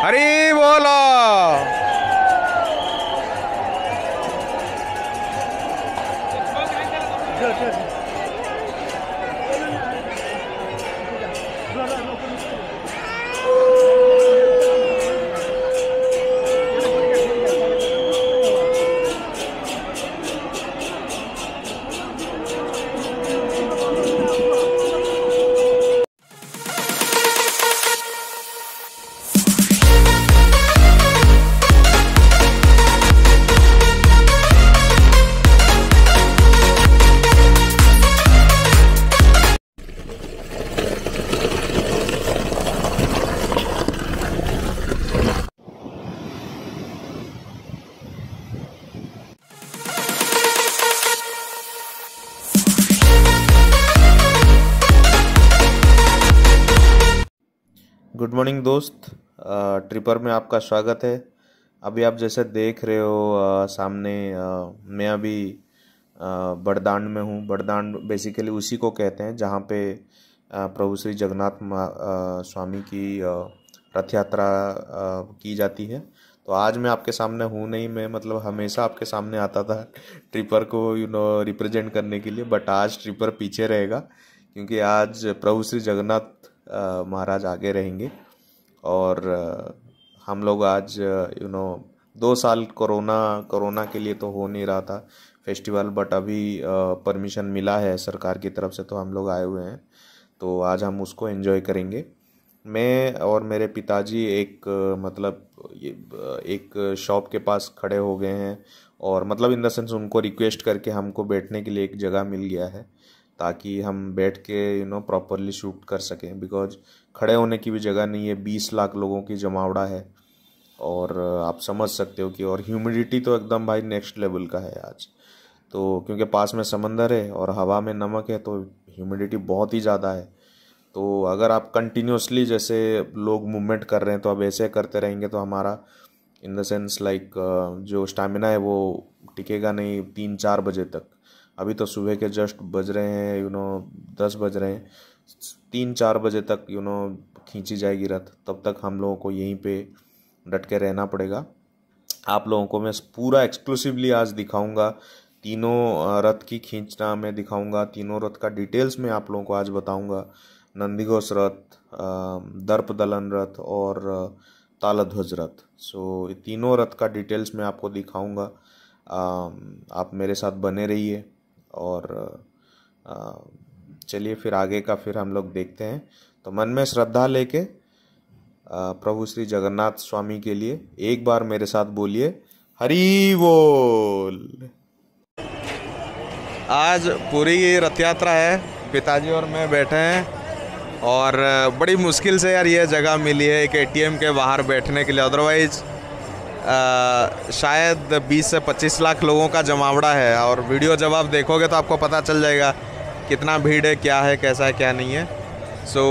हरि बोलो। Good morning दोस्त, tripper में आपका स्वागत है। अभी आप जैसे देख रहे हो सामने मैं अभी बड़दांड में हूँ। बड़दांड बेसिकली उसी को कहते हैं जहाँ पे प्रभु श्री जगन्नाथ स्वामी की रथ यात्रा की जाती है। तो आज मैं आपके सामने हूँ नहीं, मैं मतलब हमेशा आपके सामने आता था ट्रिपर को रिप्रेजेंट करने के लिए, बट आज ट्रिपर पीछे रहेगा क्योंकि आज प्रभु श्री जगन्नाथ महाराज आगे रहेंगे। और हम लोग आज 2 साल कोरोना के लिए तो हो नहीं रहा था फेस्टिवल, बट अभी परमिशन मिला है सरकार की तरफ से, तो हम लोग आए हुए हैं। तो आज हम उसको एंजॉय करेंगे। मैं और मेरे पिताजी एक शॉप के पास खड़े हो गए हैं, और मतलब इन द सेंस उनको रिक्वेस्ट करके हमको बैठने के लिए एक जगह मिल गया है ताकि हम बैठ के प्रॉपरली शूट कर सकें, बिकॉज खड़े होने की भी जगह नहीं है। 20 लाख लोगों की जमावड़ा है, और आप समझ सकते हो कि और ह्यूमिडिटी तो एकदम भाई नेक्स्ट लेवल का है आज। तो क्योंकि पास में समंदर है और हवा में नमक है, तो ह्यूमिडिटी बहुत ही ज़्यादा है। तो अगर आप कंटिन्यूसली जैसे लोग मूवमेंट कर रहे हैं तो अब ऐसे करते रहेंगे तो हमारा इन द सेंस जो स्टैमिना है वो टिकेगा नहीं 3-4 बजे तक। अभी तो सुबह के जस्ट बज रहे हैं 10 बज रहे हैं, 3-4 बजे तक खींची जाएगी रथ। तब तक हम लोगों को यहीं पे डट के रहना पड़ेगा। आप लोगों को मैं पूरा एक्सक्लूसिवली आज दिखाऊंगा, तीनों रथ की खींचना मैं दिखाऊंगा, तीनों रथ का डिटेल्स में आप लोगों को आज बताऊंगा। नंदीघोष रथ, दर्प दलन रथ और तालध्वज रथ। सो तीनों रथ का डिटेल्स में आपको दिखाऊंगा। आप मेरे साथ बने रहिए, और चलिए फिर आगे का फिर हम लोग देखते हैं। तो मन में श्रद्धा लेके प्रभु श्री जगन्नाथ स्वामी के लिए एक बार मेरे साथ बोलिए हरि बोल। आज पूरी रथ यात्रा है, पिताजी और मैं बैठे हैं, और बड़ी मुश्किल से यार ये जगह मिली है एक एटीएम के बाहर बैठने के लिए। अदरवाइज शायद 20 से 25 लाख लोगों का जमावड़ा है, और वीडियो जब आप देखोगे तो आपको पता चल जाएगा कितना भीड़ है, क्या है, कैसा है, क्या नहीं है। सो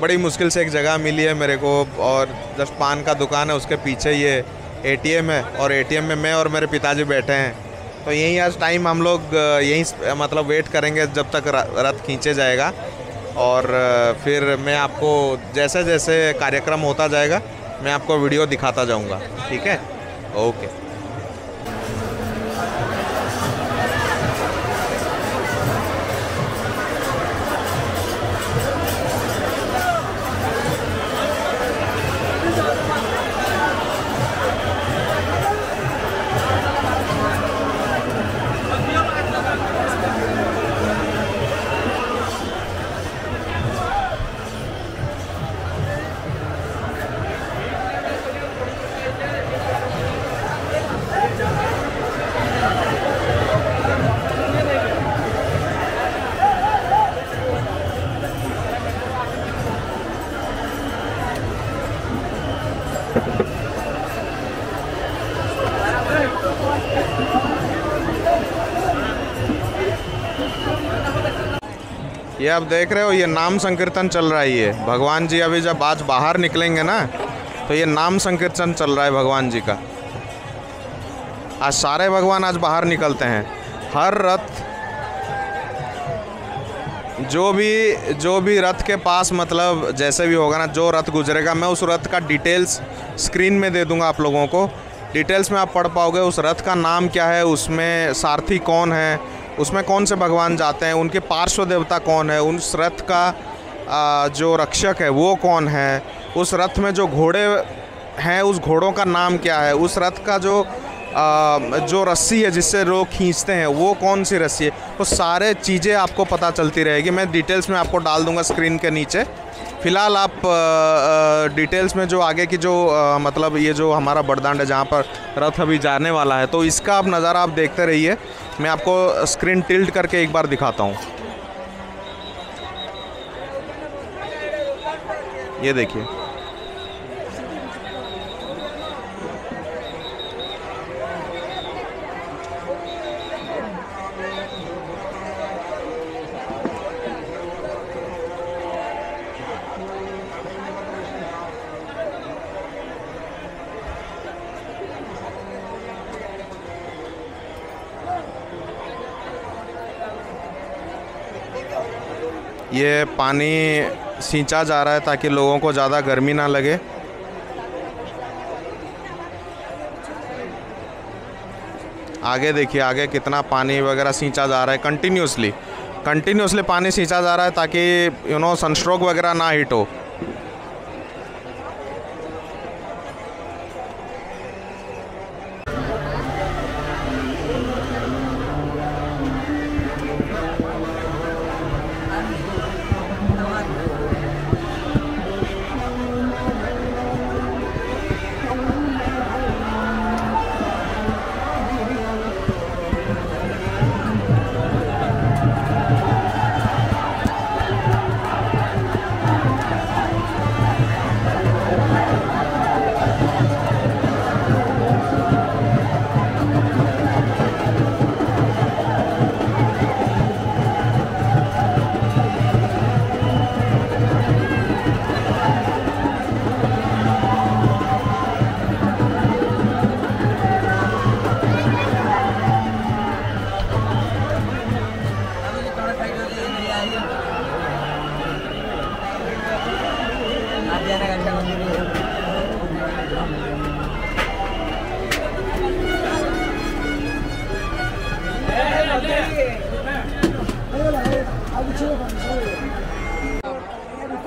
बड़ी मुश्किल से एक जगह मिली है मेरे को, और जस्ट पान का दुकान है उसके पीछे ये एटीएम है, और एटीएम में मैं और मेरे पिताजी बैठे हैं। तो यहीं आज टाइम हम लोग यहीं मतलब वेट करेंगे जब तक रथ खींचे जाएगा, और फिर मैं आपको जैसे जैसे कार्यक्रम होता जाएगा मैं आपको वीडियो दिखाता जाऊंगा, ठीक है? ओके। ये आप देख रहे हो, ये नाम संकीर्तन चल रहा है। ये भगवान जी अभी जब आज बाहर निकलेंगे ना, तो ये नाम संकीर्तन चल रहा है भगवान जी का। आज सारे भगवान आज बाहर निकलते हैं। हर रथ जो भी रथ के पास मतलब जैसे भी होगा ना, जो रथ गुजरेगा मैं उस रथ का डिटेल्स स्क्रीन में दे दूंगा आप लोगों को। डिटेल्स में आप पढ़ पाओगे उस रथ का नाम क्या है, उसमें सारथी कौन है, उसमें कौन से भगवान जाते हैं, उनके पार्श्व देवता कौन है, उस रथ का जो रक्षक है वो कौन है, उस रथ में जो घोड़े हैं उस घोड़ों का नाम क्या है, उस रथ का जो रस्सी है जिससे लोग खींचते हैं वो कौन सी रस्सी है, वो सारे चीज़ें आपको पता चलती रहेगी। मैं डिटेल्स में आपको डाल दूंगा स्क्रीन के नीचे। फ़िलहाल आप डिटेल्स में जो आगे की जो मतलब ये जो हमारा बड़दांड है जहाँ पर रथ अभी जाने वाला है, तो इसका आप नज़ारा आप देखते रहिए। मैं आपको स्क्रीन टिल्ट करके एक बार दिखाता हूँ। ये देखिए, ये पानी सींचा जा रहा है ताकि लोगों को ज़्यादा गर्मी ना लगे। आगे देखिए, आगे कितना पानी वगैरह सींचा जा रहा है, कंटिन्यूसली पानी सींचा जा रहा है ताकि सनस्ट्रोक वगैरह ना हिट हो।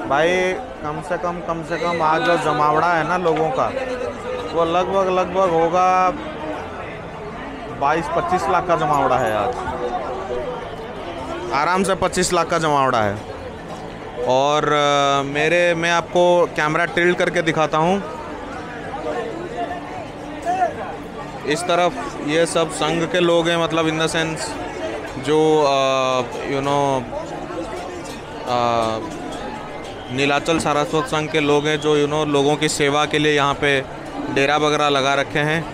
भाई कम से कम आज जो जमावड़ा है ना लोगों का, वो लगभग होगा 22-25 लाख का जमावड़ा है आज। आराम से 25 लाख का जमावड़ा है। और मैं आपको कैमरा टिल्ट करके दिखाता हूँ। इस तरफ ये सब संघ के लोग हैं, मतलब इन द सेंस जो नीलाचल सारस्वत संघ के लोग हैं, जो लोगों की सेवा के लिए यहाँ पे डेरा वगैरह लगा रखे हैं।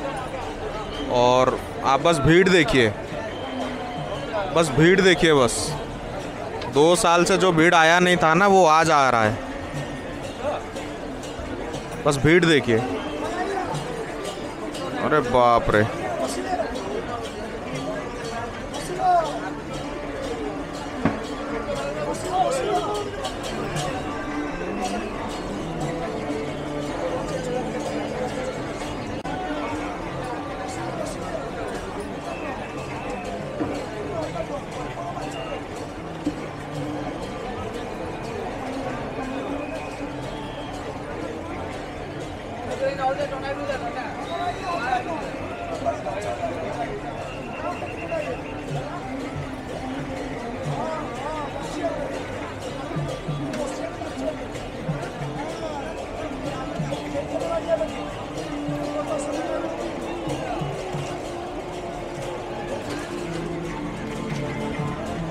और आप बस भीड़ देखिए, बस 2 साल से जो भीड़ आया नहीं था ना, वो आज आ रहा है। बस भीड़ देखिए, अरे बाप रे।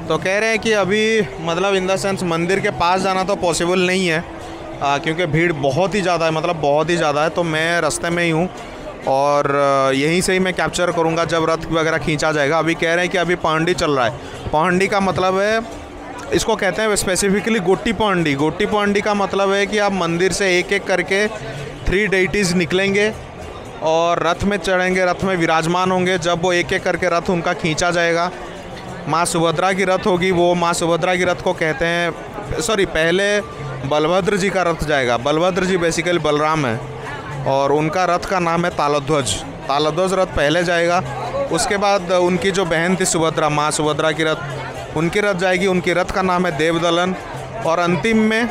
तो कह रहे हैं कि अभी मतलब इन द सेंस मंदिर के पास जाना तो पॉसिबल नहीं है, क्योंकि भीड़ बहुत ही ज़्यादा है, मतलब बहुत ही ज़्यादा है। तो मैं रास्ते में ही हूँ और यहीं से ही मैं कैप्चर करूँगा जब रथ वगैरह खींचा जाएगा। अभी कह रहे हैं कि अभी पहंडी चल रहा है। पहंडी का मतलब है, इसको कहते हैं स्पेसिफिकली गोटी पहंडी। गोटी पहंडी का मतलब है कि आप मंदिर से एक एक करके 3 डेइटीज़ निकलेंगे और रथ में चढ़ेंगे, रथ में विराजमान होंगे। जब वो एक एक करके रथ उनका खींचा जाएगा माँ सुभद्रा की रथ होगी, वो माँ सुभद्रा की रथ को कहते हैं, सॉरी पहले बलभद्र जी का रथ जाएगा। बलभद्र जी बेसिकली बलराम है और उनका रथ का नाम है तालध्वज। तालध्वज रथ पहले जाएगा, उसके बाद उनकी जो बहन थी सुभद्रा, माँ सुभद्रा की रथ, उनकी रथ जाएगी, उनकी रथ का नाम है देवदलन। और अंतिम में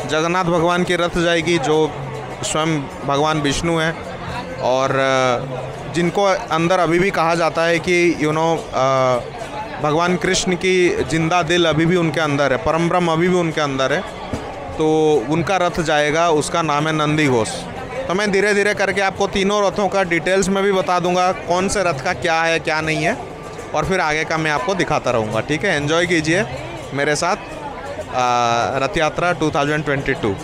जगन्नाथ भगवान की रथ जाएगी जो स्वयं भगवान विष्णु हैं और जिनको अंदर अभी भी कहा जाता है कि भगवान कृष्ण की जिंदा दिल अभी भी उनके अंदर है, परम ब्रह्म अभी भी उनके अंदर है। तो उनका रथ जाएगा, उसका नाम है नंदी घोष। तो मैं धीरे धीरे करके आपको तीनों रथों का डिटेल्स में भी बता दूंगा, कौन से रथ का क्या है क्या नहीं है, और फिर आगे का मैं आपको दिखाता रहूँगा। ठीक है, एंजॉय कीजिए मेरे साथ रथ यात्रा 2022।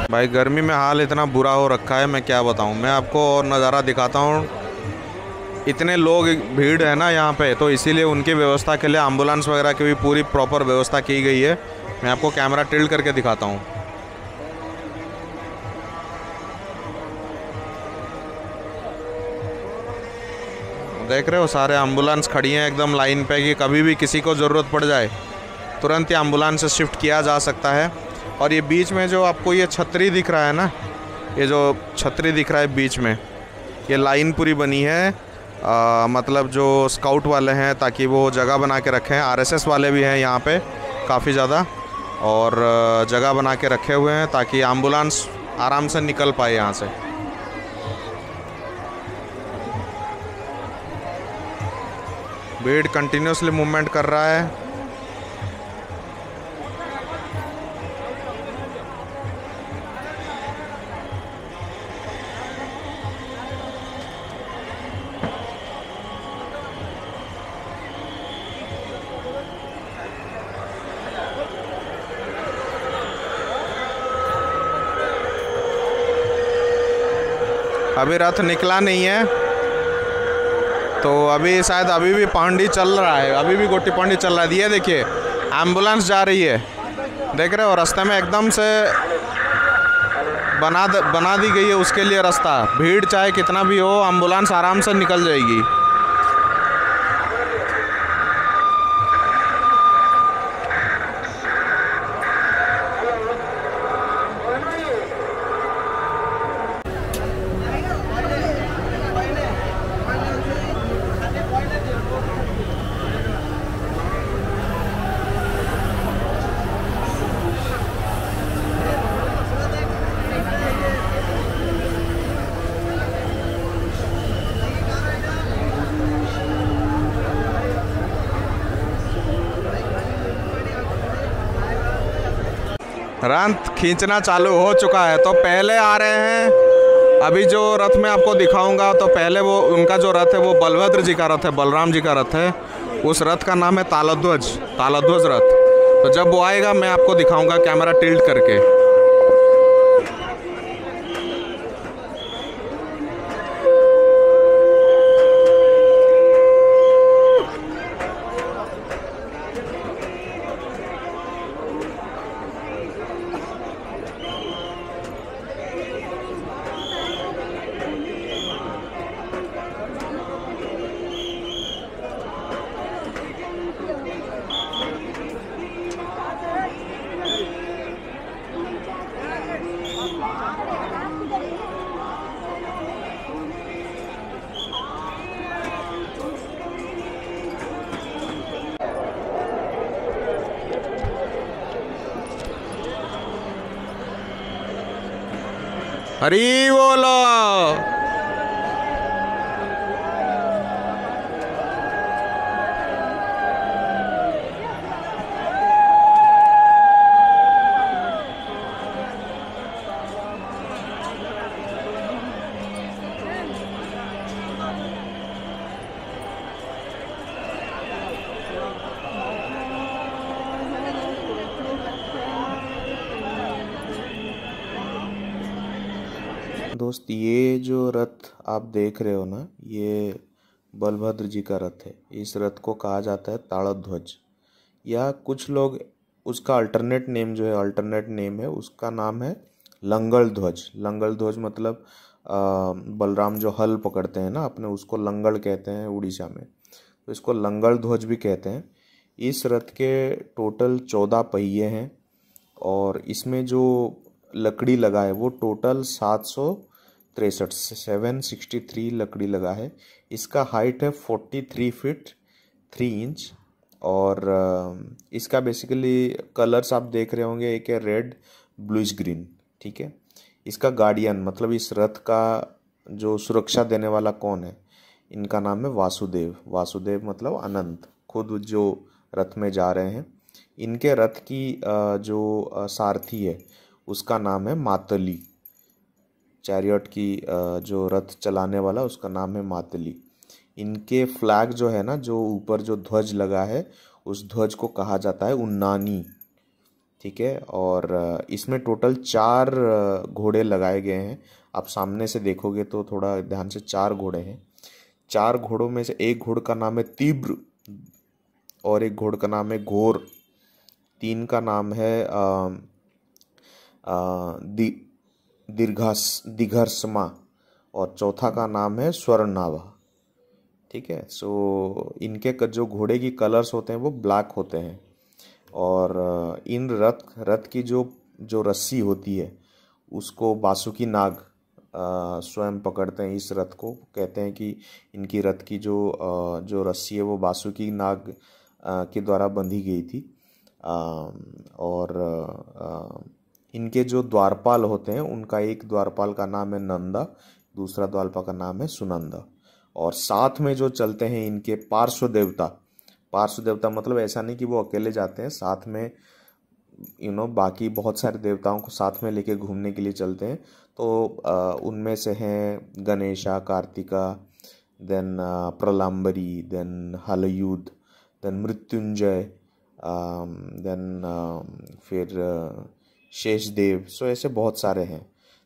भाई गर्मी में हाल इतना बुरा हो रखा है, मैं क्या बताऊं। मैं आपको और नज़ारा दिखाता हूं। इतने लोग भीड़ है ना यहाँ पे, तो इसीलिए उनकी व्यवस्था के लिए एम्बुलेंस वगैरह की भी पूरी प्रॉपर व्यवस्था की गई है। मैं आपको कैमरा टिल्ट करके दिखाता हूँ। देख रहे हो, सारे एम्बुलेंस खड़ी हैं एकदम लाइन पे कि कभी भी किसी को ज़रूरत पड़ जाए तुरंत ही एम्बुलेंस से शिफ्ट किया जा सकता है। और ये बीच में जो आपको ये छतरी दिख रहा है ना, ये जो छतरी दिख रहा है बीच में, ये लाइन पूरी बनी है। मतलब जो स्काउट वाले हैं ताकि वो जगह बना के रखें, आरएसएस वाले भी हैं यहाँ पे काफ़ी ज़्यादा, और जगह बना के रखे हुए हैं ताकि एम्बुलेंस आराम से निकल पाए यहाँ से। भीड़ कंटिन्यूसली मूवमेंट कर रहा है। अभी रथ निकला नहीं है, तो अभी शायद अभी भी पांडी चल रहा है, अभी भी गोटी पांडी चल रहा है। ये देखिए एम्बुलेंस जा रही है, देख रहे हो, रास्ते में एकदम से बना दी गई है उसके लिए रास्ता। भीड़ चाहे कितना भी हो, एम्बुलेंस आराम से निकल जाएगी। रथ खींचना चालू हो चुका है। तो पहले आ रहे हैं अभी जो रथ मैं आपको दिखाऊंगा तो पहले वो उनका जो रथ है वो बलभद्र जी का रथ है, बलराम जी का रथ है। उस रथ का नाम है तालध्वज, तालध्वज रथ। तो जब वो आएगा मैं आपको दिखाऊंगा कैमरा टिल्ट करके। हरी बोलो। दोस्त, ये जो रथ आप देख रहे हो ना, ये बलभद्र जी का रथ है। इस रथ को कहा जाता है ताड़ध्वज, या कुछ लोग उसका अल्टरनेट नेम है, उसका नाम है लंगल ध्वज। लंगल ध्वज मतलब बलराम जो हल पकड़ते हैं ना अपने, उसको लंगल कहते हैं उड़ीसा में, तो इसको लंगल ध्वज भी कहते हैं। इस रथ के टोटल 14 पहिए हैं और इसमें जो लकड़ी लगा है वो टोटल 763 लकड़ी लगा है। इसका हाइट है 43 फीट 3 इंच और इसका बेसिकली कलर्स आप देख रहे होंगे, एक है रेड, ब्लूइश ग्रीन, ठीक है। इसका गार्डियन मतलब इस रथ का जो सुरक्षा देने वाला कौन है, इनका नाम है वासुदेव। वासुदेव मतलब अनंत, खुद जो रथ में जा रहे हैं। इनके रथ की जो सारथी है उसका नाम है मातली। चैरियट की जो रथ चलाने वाला उसका नाम है मातली। इनके फ्लैग जो है ना, जो ऊपर जो ध्वज लगा है, उस ध्वज को कहा जाता है उन्नानी, ठीक है। और इसमें टोटल 4 घोड़े लगाए गए हैं। आप सामने से देखोगे तो थोड़ा ध्यान से, 4 घोड़े हैं। 4 घोड़ों में से एक घोड़ का नाम है तीव्र और एक घोड़ का नाम है घोर, 3 का नाम है दीर्घर्षमा और चौथा का नाम है स्वर्णनाभा, ठीक है। सो इनके जो घोड़े की कलर्स होते हैं वो ब्लैक होते हैं और इन रथ की जो रस्सी होती है उसको बासुकी नाग स्वयं पकड़ते हैं। इस रथ को कहते हैं कि इनकी रथ की जो रस्सी है वो बासुकी नाग के द्वारा बंधी गई थी। और इनके जो द्वारपाल होते हैं उनका एक द्वारपाल का नाम है नंदा, दूसरा द्वारपाल का नाम है सुनंदा। और साथ में जो चलते हैं इनके पार्श्व देवता मतलब ऐसा नहीं कि वो अकेले जाते हैं, साथ में बाकी बहुत सारे देवताओं को साथ में लेके घूमने के लिए चलते हैं। तो उनमें से हैं Ganesha, Kartika, then Pralambari, then Halayudha, then Mrityunjaya, then फिर शेषदेव। सो ऐसे बहुत सारे हैं।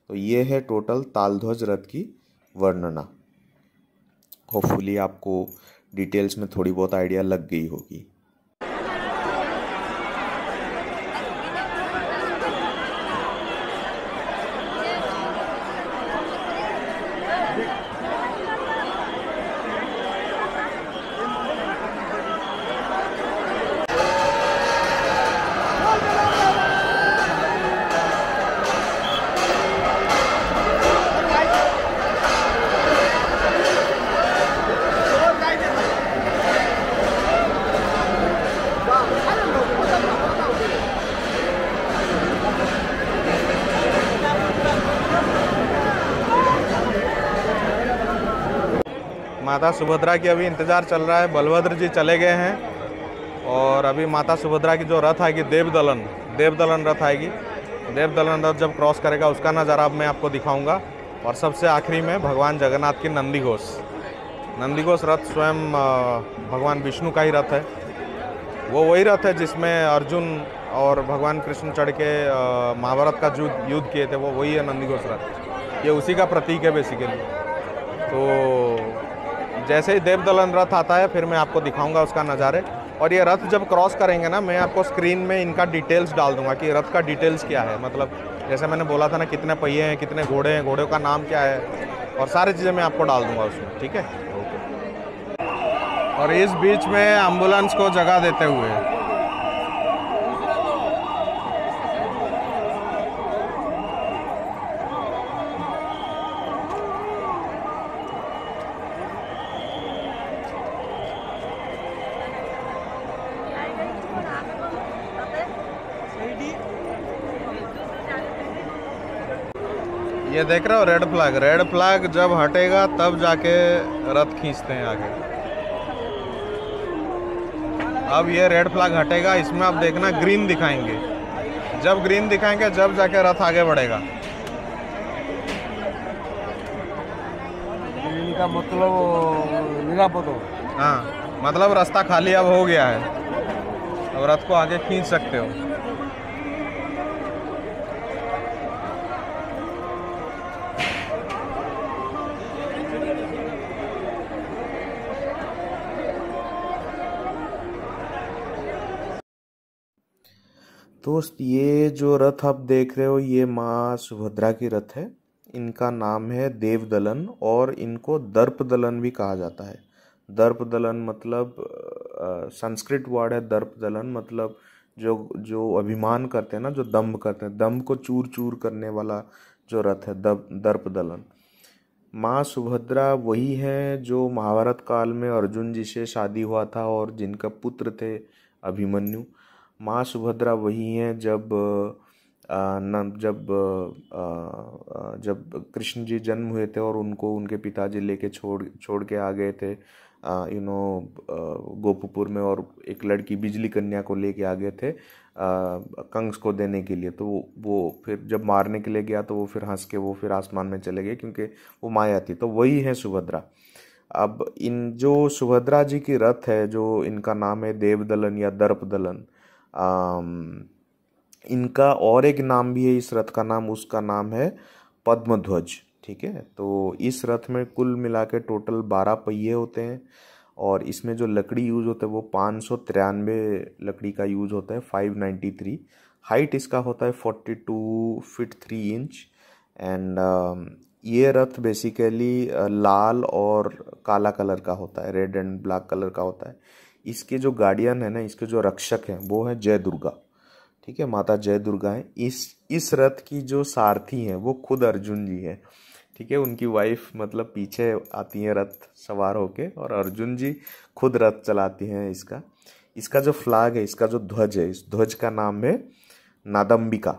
तो ये है टोटल तालध्वज रथ की वर्णना। होपफुली आपको डिटेल्स में थोड़ी बहुत आइडिया लग गई होगी। माता सुभद्रा की अभी इंतज़ार चल रहा है। बलभद्र जी चले गए हैं और अभी माता सुभद्रा की जो रथ आएगी देवदलन रथ आएगी। देवदलन रथ जब क्रॉस करेगा उसका नज़ारा अब मैं आपको दिखाऊंगा। और सबसे आखिरी में भगवान जगन्नाथ की नंदी घोष। नंदी घोष रथ स्वयं भगवान विष्णु का ही रथ है। वो वही रथ है जिसमें अर्जुन और भगवान कृष्ण चढ़ के महाभारत का युद्ध किए थे, वो वही है नंदी घोष रथ। ये उसी का प्रतीक है बेसिकली। तो जैसे ही देवदलन रथ आता है फिर मैं आपको दिखाऊंगा उसका नज़ारे। और ये रथ जब क्रॉस करेंगे ना, मैं आपको स्क्रीन में इनका डिटेल्स डाल दूंगा कि रथ का डिटेल्स क्या है। मतलब जैसे मैंने बोला था ना, कितने पहिए हैं, कितने घोड़े हैं, घोड़ों का नाम क्या है, और सारी चीज़ें मैं आपको डाल दूंगा उसमें, ठीक है। और इस बीच में एम्बुलेंस को जगह देते हुए ये देख रहे हो रेड फ्लैग। रेड फ्लैग जब हटेगा तब जाके रथ खींचते हैं आगे। अब ये रेड फ्लैग हटेगा, इसमें आप देखना ग्रीन दिखाएंगे। जब ग्रीन दिखाएंगे जब जाके रथ आगे बढ़ेगा। ग्रीन का मतलब निरापद हो। हाँ, मतलब रास्ता खाली अब हो गया है, अब रथ को आगे खींच सकते हो। दोस्त, ये जो रथ आप देख रहे हो ये माँ सुभद्रा की रथ है। इनका नाम है देवदलन और इनको दर्पदलन भी कहा जाता है। दर्पदलन मतलब संस्कृत वर्ड है। दर्पदलन मतलब जो जो अभिमान करते हैं ना, जो दम्भ करते हैं, दम्भ को चूर चूर करने वाला जो रथ है, दर्पदलन। माँ सुभद्रा वही है जो महाभारत काल में अर्जुन जी से शादी हुआ था और जिनका पुत्र थे अभिमन्यु। माँ सुभद्रा वही हैं जब कृष्ण जी जन्म हुए थे और उनको उनके पिताजी लेके छोड़ के आ गए थे गोपपुर में, और एक लड़की बिजली कन्या को लेके आ गए थे कंस को देने के लिए। तो वो फिर जब मारने के लिए गया तो वो फिर हंस के वो फिर आसमान में चले गए, क्योंकि वो माया थी। तो वही है सुभद्रा। अब इन जो सुभद्रा जी की रथ है, जो इनका नाम है देवदलन या दर्पदलन, इनका और एक नाम भी है इस रथ का नाम, उसका नाम है पद्मध्वज। ठीक है, तो इस रथ में कुल मिला के टोटल 12 पहिए होते हैं और इसमें जो लकड़ी यूज होता है वो 593 लकड़ी का यूज होता है, 593। हाइट इसका होता है 42 फीट 3 इंच। एंड ये रथ बेसिकली लाल और काला कलर का होता है, रेड एंड ब्लैक कलर का होता है। इसके जो गार्डियन है ना, इसके जो रक्षक हैं वो है जय दुर्गा। ठीक है, माता जय दुर्गा है। इस रथ की जो सारथी हैं वो खुद अर्जुन जी है। ठीक है, उनकी वाइफ मतलब पीछे आती है रथ सवार होके और अर्जुन जी खुद रथ चलाती हैं इसका जो फ्लैग है, इसका जो ध्वज है, इस ध्वज का नाम है नादम्बिका।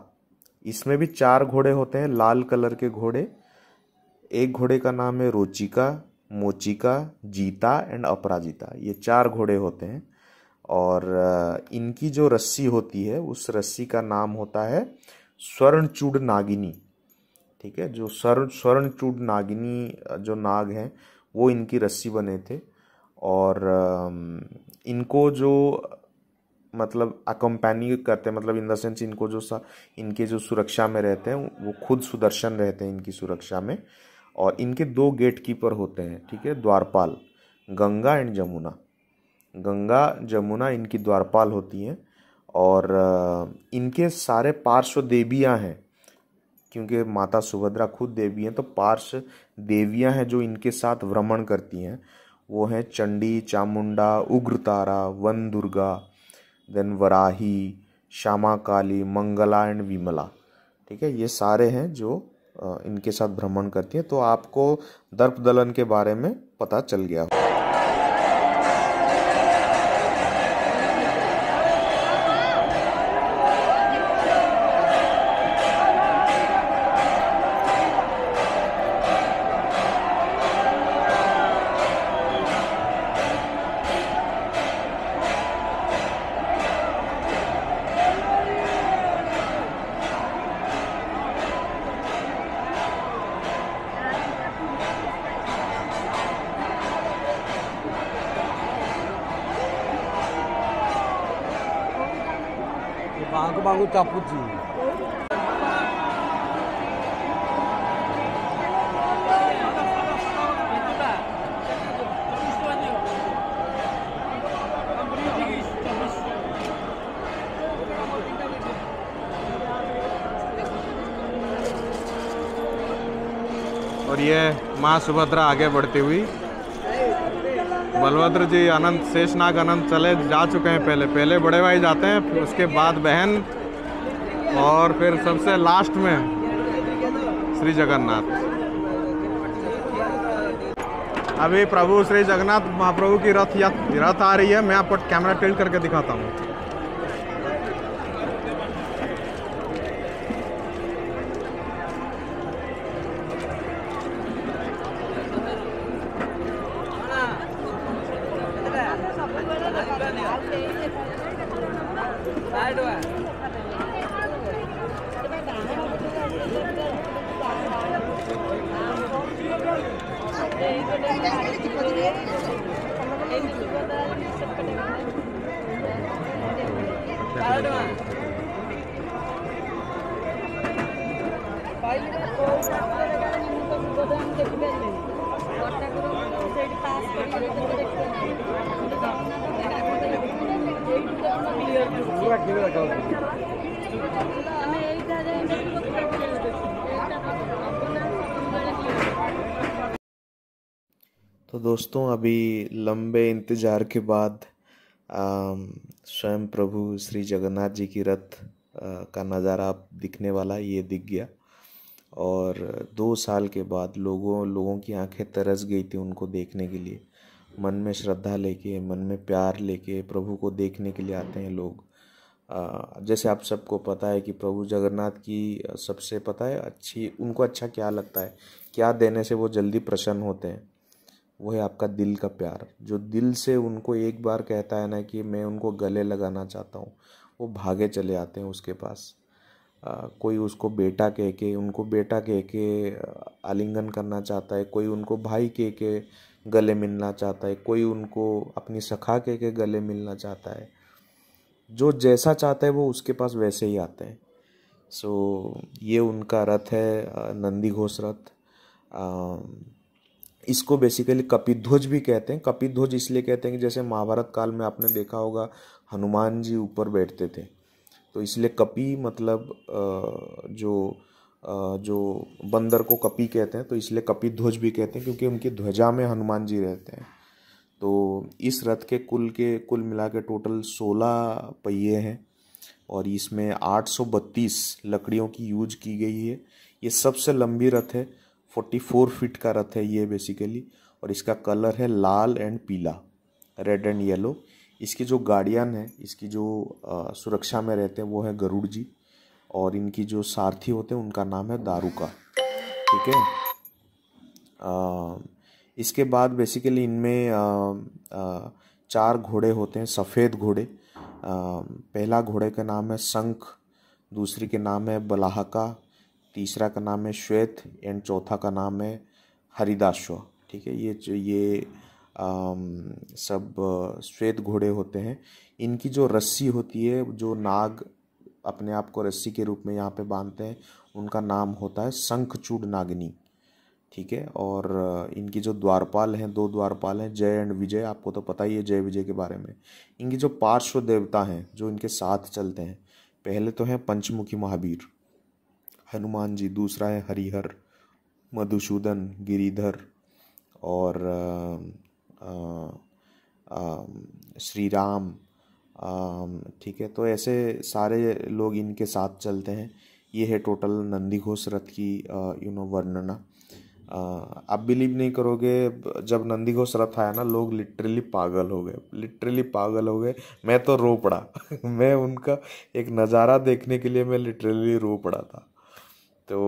इसमें भी 4 घोड़े होते हैं, लाल कलर के घोड़े। एक घोड़े का नाम है रोचिका, मोचिका, जीता एंड अपराजिता। ये 4 घोड़े होते हैं और इनकी जो रस्सी होती है उस रस्सी का नाम होता है स्वर्णचूड़ नागिनी। ठीक है, जो स्वर्णचूड़ नागिनी जो नाग हैं वो इनकी रस्सी बने थे। और इनको जो मतलब अकम्पैनी करते हैं, मतलब इन द सेंस इनको जो इनके जो सुरक्षा में रहते हैं वो खुद सुदर्शन रहते हैं इनकी सुरक्षा में। और इनके 2 गेट कीपर होते हैं, ठीक है, द्वारपाल, गंगा एंड जमुना। गंगा जमुना इनकी द्वारपाल होती हैं और इनके सारे पार्श्व देवियां हैं, क्योंकि माता सुभद्रा खुद देवी हैं, तो पार्श्व देवियां हैं जो इनके साथ भ्रमण करती हैं। वो हैं चंडी, चामुंडा, उग्रतारा, वन दुर्गा, देन वराही, श्यामा काली, मंगला एंड विमला। ठीक है, ये सारे हैं जो इनके साथ भ्रमण करती हैं। तो आपको दर्पदलन के बारे में पता चल गया। 방구 방구 짜쁘지. और ये माँ सुभद्रा आगे बढ़ती हुई, बलभद्र जी अनंत शेषनाग अनंत चले जा चुके हैं, पहले बड़े भाई जाते हैं, फिर उसके बाद बहन, और फिर सबसे लास्ट में श्री जगन्नाथ। अभी प्रभु श्री जगन्नाथ महाप्रभु की रथ आ रही है। मैं आपको कैमरा टिल्ट करके दिखाता हूँ। तो दोस्तों, अभी लंबे इंतज़ार के बाद स्वयं प्रभु श्री जगन्नाथ जी की रथ का नज़ारा आप दिखने वाला ये दिख गया। और 2 साल के बाद लोगों की आंखें तरस गई थी उनको देखने के लिए। मन में श्रद्धा लेके, मन में प्यार लेके प्रभु को देखने के लिए आते हैं लोग। जैसे आप सबको पता है कि प्रभु जगन्नाथ की सबसे पता है उनको अच्छा क्या लगता है, क्या देने से वो जल्दी प्रसन्न होते हैं। वो है आपका दिल का प्यार। जो दिल से उनको एक बार कहता है ना कि मैं उनको गले लगाना चाहता हूँ, वो भागे चले आते हैं उसके पास। कोई उसको बेटा कह के आलिंगन करना चाहता है, कोई उनको भाई कह के गले मिलना चाहता है, कोई उनको अपनी सखा कह के गले मिलना चाहता है। जो जैसा चाहता है वो उसके पास वैसे ही आते हैं। सो ये उनका रथ है, नंदी घोष रथ। इसको बेसिकली कपिध्वज भी कहते हैं। कपिध्वज इसलिए कहते हैं कि जैसे महाभारत काल में आपने देखा होगा हनुमान जी ऊपर बैठते थे, तो इसलिए कपि मतलब जो बंदर को कपि कहते हैं, तो इसलिए कपिध्वज भी कहते हैं क्योंकि उनकी ध्वजा में हनुमान जी रहते हैं। तो इस रथ के कुल मिला के टोटल 16 पहिए हैं और इसमें 832 लकड़ियों की यूज की गई है। ये सबसे लंबी रथ है, 44 फीट का रथ है ये बेसिकली। और इसका कलर है लाल एंड पीला, रेड एंड येलो। इसकी जो गार्डियन है, इसकी जो सुरक्षा में रहते हैं वो है गरुड़ जी, और इनकी जो सारथी होते हैं उनका नाम है दारुका। ठीक है। इसके बाद बेसिकली इनमें 4 घोड़े होते हैं, सफ़ेद घोड़े। पहला घोड़े का नाम है शंख, दूसरी के नाम है बलाहका, तीसरा का नाम है श्वेत एंड चौथा का नाम है हरिदाश्व। ठीक है। ये सब श्वेत घोड़े होते हैं। इनकी जो रस्सी होती है, जो नाग अपने आप को रस्सी के रूप में यहाँ पे बांधते हैं, उनका नाम होता है शंखचूड़ नागिनी। ठीक है। और इनकी जो द्वारपाल हैं, 2 द्वारपाल हैं, जय एंड विजय। आपको तो पता ही है जय विजय के बारे में। इनकी जो पार्श्व देवता हैं जो इनके साथ चलते हैं, पहले तो हैं पंचमुखी महावीर हनुमान जी, दूसरा है हरिहर, मधुसूदन, गिरिधर और श्री राम। ठीक है। तो ऐसे सारे लोग इनके साथ चलते हैं। ये है टोटल नंदी घोष रथ की वर्णना। आप बिलीव नहीं करोगे, जब नंदी घोष रथ आया ना, लोग लिटरली पागल हो गए। मैं तो रो पड़ा मैं उनका एक नज़ारा देखने के लिए मैं लिटरली रो पड़ा था। तो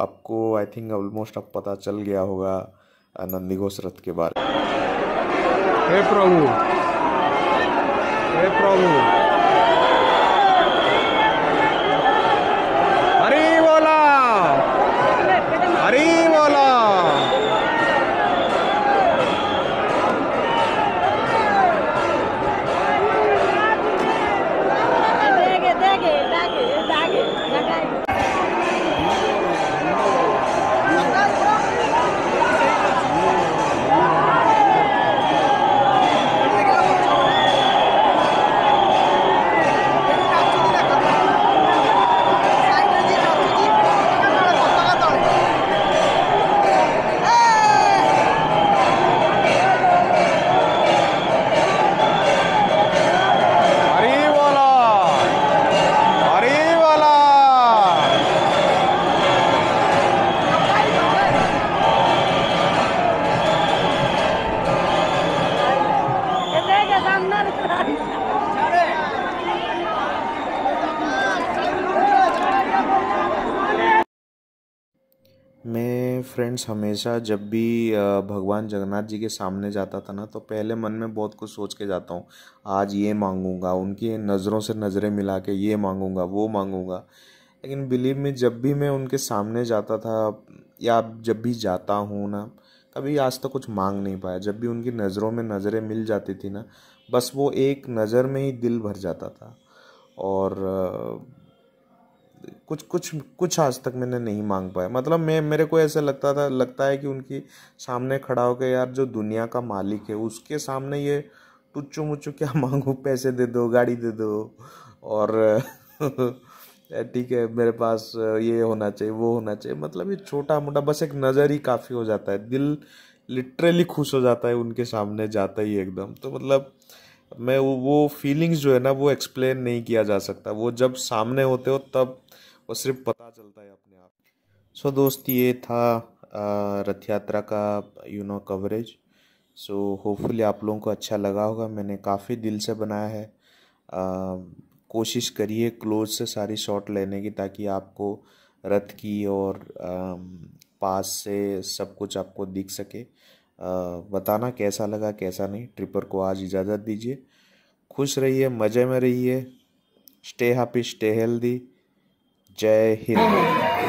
आपको आई थिंक ऑलमोस्ट अब पता चल गया होगा नंदी घोष रथ के बारे में। हे प्रभु, हे प्रभु, हरि बोला, हरि बोला। देखे मैं फ्रेंड्स हमेशा जब भी भगवान जगन्नाथ जी के सामने जाता था ना, तो पहले मन में बहुत कुछ सोच के जाता हूँ। आज ये मांगूंगा, उनकी नज़रों से नज़रें मिला के ये मांगूंगा, वो मांगूंगा। लेकिन बिलीव में जब भी मैं उनके सामने जाता था या जब भी जाता हूँ ना, कभी आज तक कुछ मांग नहीं पाया। जब भी उनकी नज़रों में नज़रें मिल जाती थी ना, बस वो एक नज़र में ही दिल भर जाता था। और कुछ कुछ कुछ आज तक मैंने नहीं मांग पाया। मतलब मेरे को ऐसा लगता है कि उनकी सामने खड़ा होकर, यार जो दुनिया का मालिक है उसके सामने ये टुच्चू मुच्चू क्या मांगू, पैसे दे दो, गाड़ी दे दो, और ठीक है मेरे पास ये होना चाहिए, वो होना चाहिए। मतलब ये छोटा मोटा बस एक नज़र ही काफ़ी हो जाता है। दिल लिटरली खुश हो जाता है उनके सामने जाता ही एकदम। तो मतलब मैं वो फीलिंग्स जो है ना, वो एक्सप्लेन नहीं किया जा सकता। वो जब सामने होते हो तब वो सिर्फ पता चलता है अपने आप। सो दोस्त, ये था रथ यात्रा का कवरेज। सो होपफुली आप लोगों को अच्छा लगा होगा। मैंने काफ़ी दिल से बनाया है। कोशिश करिए क्लोज से सारी शॉट लेने की, ताकि आपको रथ की और पास से सब कुछ आपको दिख सके। बताना कैसा लगा कैसा नहीं। ट्रिपर को आज इजाज़त दीजिए। खुश रहिए, मज़े में रहिए। Stay happy, stay healthy. जय हिंद।